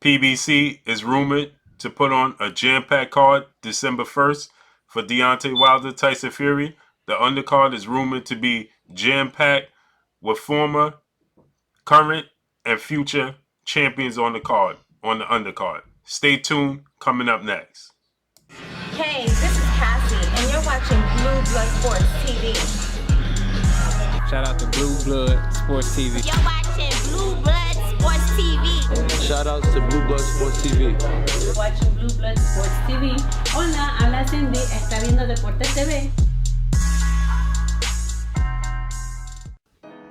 PBC is rumored to put on a jam-packed card December 1st for Deontay Wilder, Tyson Fury. The undercard is rumored to be jam-packed with former, current, and future champions on the card, on the undercard. Stay tuned, coming up next. Hey, this is Cassie, and you're watching Blue Blood Sports TV. Shout out to Blue Blood Sports TV. You're watching Blue Blood Sports TV. Shout outs to Blue Blood Sports TV. You're watching Blue Blood Sports TV. Hola, habla Cindy, está viendo Deportes TV.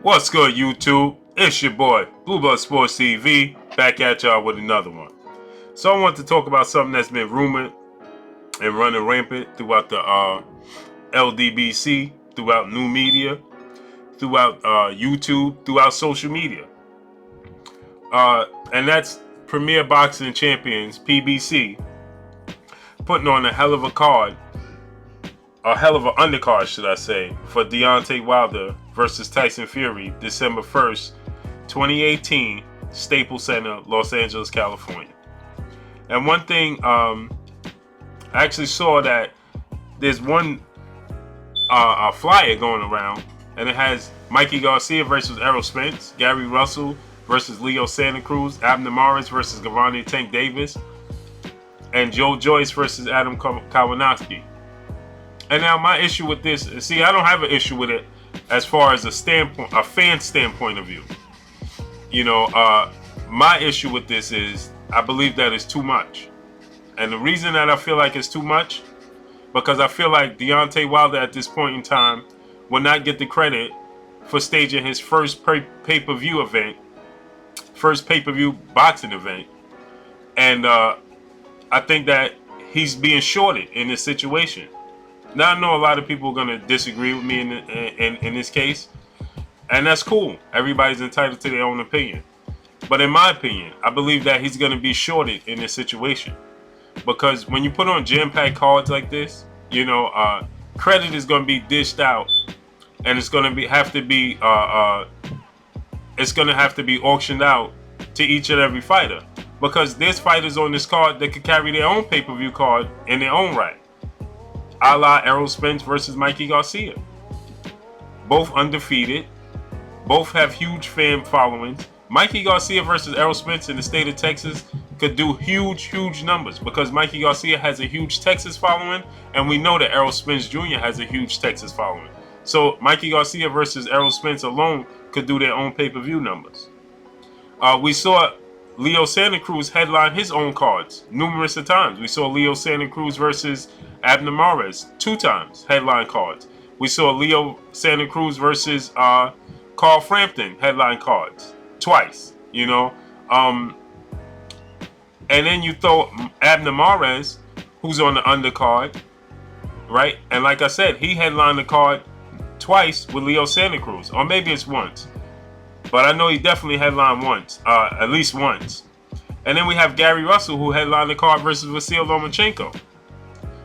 What's good, YouTube? It's your boy, Blue Blood Sports TV, back at y'all with another one. So I want to talk about something that's been rumored and running rampant throughout the LDBC, throughout new media, throughout YouTube, throughout social media. And that's Premier Boxing Champions, PBC, putting on a hell of a card, a hell of an undercard, should I say, for Deontay Wilder versus Tyson Fury, December 1st, 2018, Staples Center, Los Angeles, California. And one thing, I actually saw that there's one a flyer going around, and it has Mikey Garcia versus Errol Spence, Gary Russell versus Leo Santa Cruz, Abner Mares versus Gavani Tank Davis, and Joe Joyce versus Adam Kawanowski. And now my issue with this, see, I don't have an issue with it as far as a fan standpoint of view. You know, my issue with this is I believe that it's too much. And the reason that I feel like it's too much, because I feel like Deontay Wilder at this point in time will not get the credit for staging his first pay-per-view event, first pay-per-view boxing event. And I think that he's being shorted in this situation. Now, I know a lot of people are going to disagree with me in this case, and that's cool. Everybody's entitled to their own opinion. But in my opinion, I believe that he's going to be shorted in this situation. Because when you put on jam-packed cards like this, you know, credit is going to be dished out, and it's going to have to be auctioned out to each and every fighter. Because there's fighters on this card that could carry their own pay-per-view card in their own right. A la Errol Spence versus Mikey Garcia. Both undefeated. Both have huge fan followings. Mikey Garcia versus Errol Spence in the state of Texas could do huge numbers because Mikey Garcia has a huge Texas following, and we know that Errol Spence Jr. has a huge Texas following. So Mikey Garcia versus Errol Spence alone could do their own pay-per-view numbers. We saw Leo Santa Cruz headline his own cards numerous of times. We saw Leo Santa Cruz versus Abner Mares 2 times headline cards. We saw Leo Santa Cruz versus Carl Frampton headline cards twice, you know. And then you throw Abner Mares, who's on the undercard, right? And like I said, he headlined the card twice with Leo Santa Cruz, or maybe it's once. But I know he definitely headlined once, at least once. And then we have Gary Russell, who headlined the card versus Vasyl Lomachenko.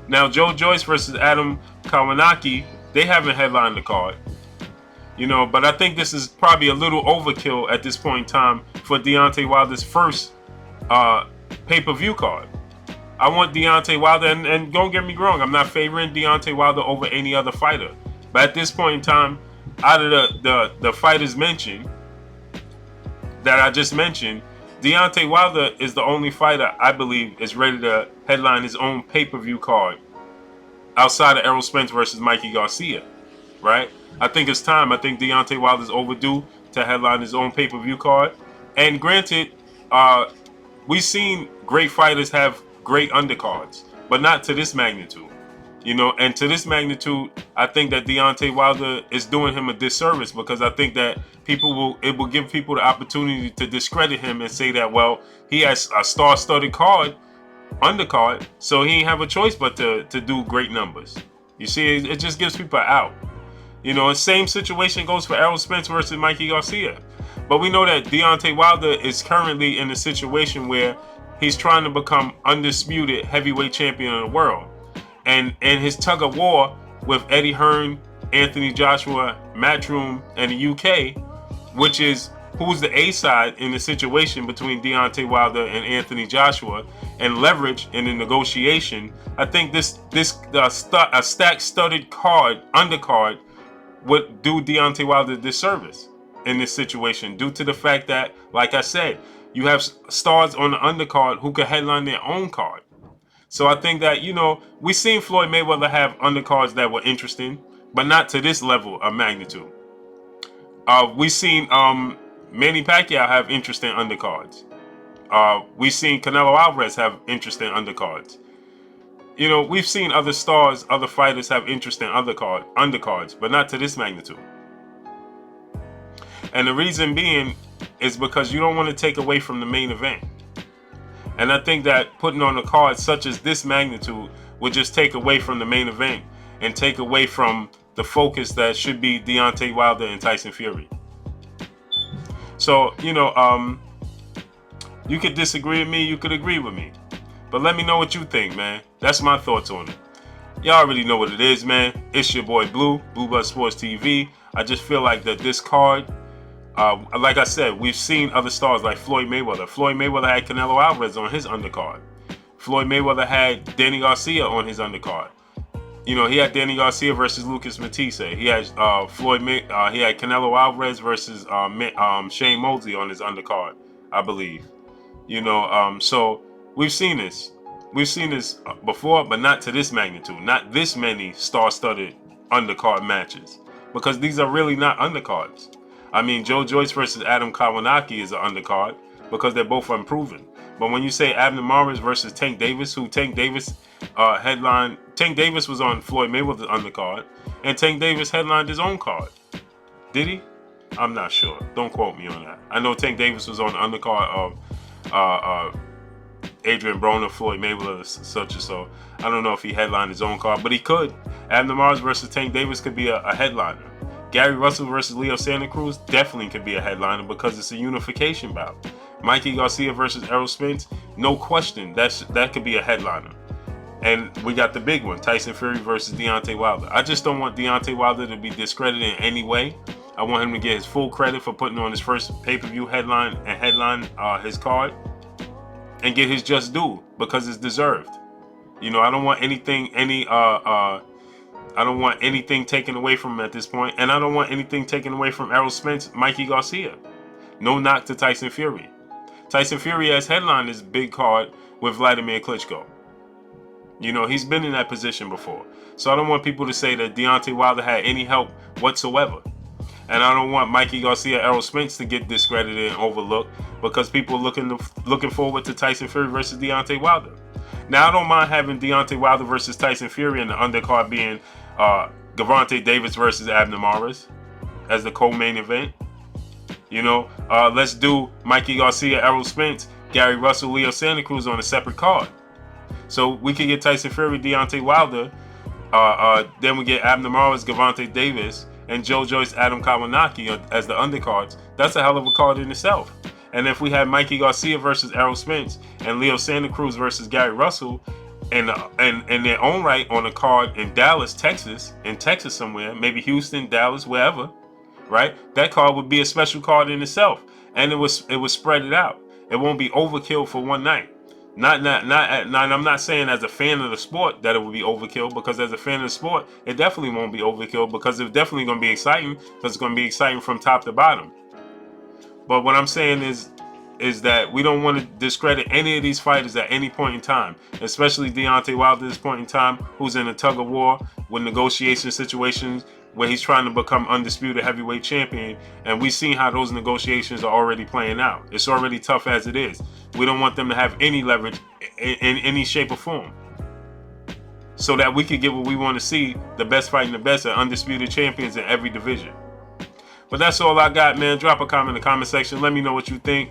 Now, Joe Joyce versus Adam Kawanowski, they haven't headlined the card. You know, but I think this is probably a little overkill at this point in time for Deontay Wilder's first pay-per-view card. I want Deontay Wilder, and don't get me wrong, I'm not favoring Deontay Wilder over any other fighter. But at this point in time, out of the fighters mentioned, that I just mentioned, Deontay Wilder is the only fighter I believe is ready to headline his own pay-per-view card outside of Errol Spence versus Mikey Garcia, right? I think it's time. I think Deontay Wilder's overdue to headline his own pay-per-view card. And granted, we've seen great fighters have great undercards, but not to this magnitude. You know, and to this magnitude, I think that Deontay Wilder is doing him a disservice because I think that it will give people the opportunity to discredit him and say that, well, he has a star-studded undercard, so he ain't have a choice but to do great numbers. You see, it just gives people an out. You know, the same situation goes for Errol Spence versus Mikey Garcia. But we know that Deontay Wilder is currently in a situation where he's trying to become undisputed heavyweight champion of the world. And his tug of war with Eddie Hearn, Anthony Joshua, Matchroom, and the UK, which is who's the A side in the situation between Deontay Wilder and Anthony Joshua, and leverage in the negotiation. I think this a stacked studded undercard would do Deontay Wilder disservice in this situation, due to the fact that, like I said, you have stars on the undercard who could headline their own card. So I think that, we've seen Floyd Mayweather have undercards that were interesting, but not to this level of magnitude. We've seen Manny Pacquiao have interesting undercards. We've seen Canelo Alvarez have interesting undercards. We've seen other stars, other fighters have interesting undercards, but not to this magnitude. And the reason being is because you don't want to take away from the main event. And I think that putting on a card such as this magnitude would just take away from the main event and take away from the focus that should be Deontay Wilder and Tyson Fury. So, you could disagree with me, you could agree with me. But let me know what you think, man. That's my thoughts on it. Y'all already know what it is, man. It's your boy Blue Blood Sports TV. I just feel like that this card, like I said, we've seen other stars like Floyd Mayweather. Floyd Mayweather had Canelo Alvarez on his undercard. Floyd Mayweather had Danny Garcia on his undercard. He had Danny Garcia versus Lucas Matisse. He had he had Canelo Alvarez versus Shane Mosley on his undercard, I believe. So we've seen this. We've seen this before, but not to this magnitude. Not this many star-studded undercard matches, because these are really not undercards. I mean, Joe Joyce versus Adam Kawanaki is an undercard because they're both unproven. But when you say Abner Mares versus Tank Davis, who Tank Davis headlined, Tank Davis was on Floyd Mayweather's undercard, and Tank Davis headlined his own card. Did he? I'm not sure. Don't quote me on that. I know Tank Davis was on the undercard of Adrian Broner, Floyd Mayweather, such and so. I don't know if he headlined his own card, but he could. Abner Mares versus Tank Davis could be a headliner. Gary Russell versus Leo Santa Cruz definitely could be a headliner because it's a unification bout. Mikey Garcia versus Errol Spence, no question, that could be a headliner. And we got the big one, Tyson Fury versus Deontay Wilder. I just don't want Deontay Wilder to be discredited in any way. I want him to get his full credit for putting on his first pay-per-view headline his card, and get his just due because it's deserved. I don't want anything I don't want anything taken away from him at this point, and I don't want anything taken away from Errol Spence, Mikey Garcia. No knock to Tyson Fury. Tyson Fury has headlined his big card with Vladimir Klitschko. He's been in that position before. So I don't want people to say that Deontay Wilder had any help whatsoever. And I don't want Mikey Garcia, Errol Spence to get discredited and overlooked because people are looking forward to Tyson Fury versus Deontay Wilder. Now, I don't mind having Deontay Wilder versus Tyson Fury and the undercard being Gervonta Davis versus Abner Mares as the co-main event. Let's do Mikey Garcia, Errol Spence, Gary Russell, Leo Santa Cruz on a separate card. So we can get Tyson Fury, Deontay Wilder. Then we get Abner Mares, Gervonta Davis, and Joe Joyce, Adam Kawanaki as the undercards. That's a hell of a card in itself. And if we had Mikey Garcia versus Errol Spence and Leo Santa Cruz versus Gary Russell, and in their own right on a card in Dallas, Texas somewhere, maybe Houston, Dallas, wherever, right? That card would be a special card in itself, and it was spread it out. It won't be overkill for one night. Not. I'm not saying as a fan of the sport that it would be overkill, because as a fan of the sport, it definitely won't be overkill, because it's definitely going to be exciting, because it's going to be exciting from top to bottom. But what I'm saying is that we don't want to discredit any of these fighters at any point in time, especially Deontay Wilder at this point in time, who's in a tug of war with negotiation situations where he's trying to become undisputed heavyweight champion, and we've seen how those negotiations are already playing out. It's already tough as it is. We don't want them to have any leverage in any shape or form, so that we can get what we want to see, the best fighting the best, and undisputed champions in every division. But that's all I got, man. Drop a comment in the comment section. Let me know what you think.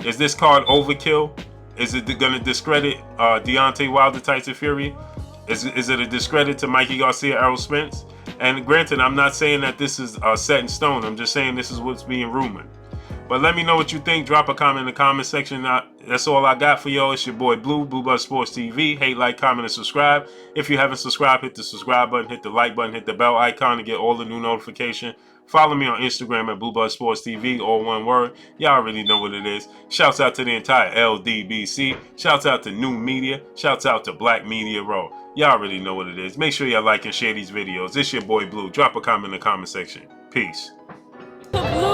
Is this card overkill? Is it going to discredit Deontay Wilder, Tyson Fury? Is it a discredit to Mikey Garcia, Errol Spence? And granted, I'm not saying that this is set in stone. I'm just saying this is what's being rumored. But let me know what you think. Drop a comment in the comment section. That's all I got for y'all. It's your boy Blue Blood Sports TV. Hate, like, comment, and subscribe. If you haven't subscribed, hit the subscribe button, hit the like button, hit the bell icon to get all the new notification Follow me on Instagram at Blue Blood Sports TV, all one word. Y'all already know what it is. Shouts out to the entire LDBC. Shouts out to New Media. Shouts out to Black Media Raw. Y'all already know what it is. Make sure y'all like and share these videos. It's your boy Blue. Drop a comment in the comment section. Peace. Blue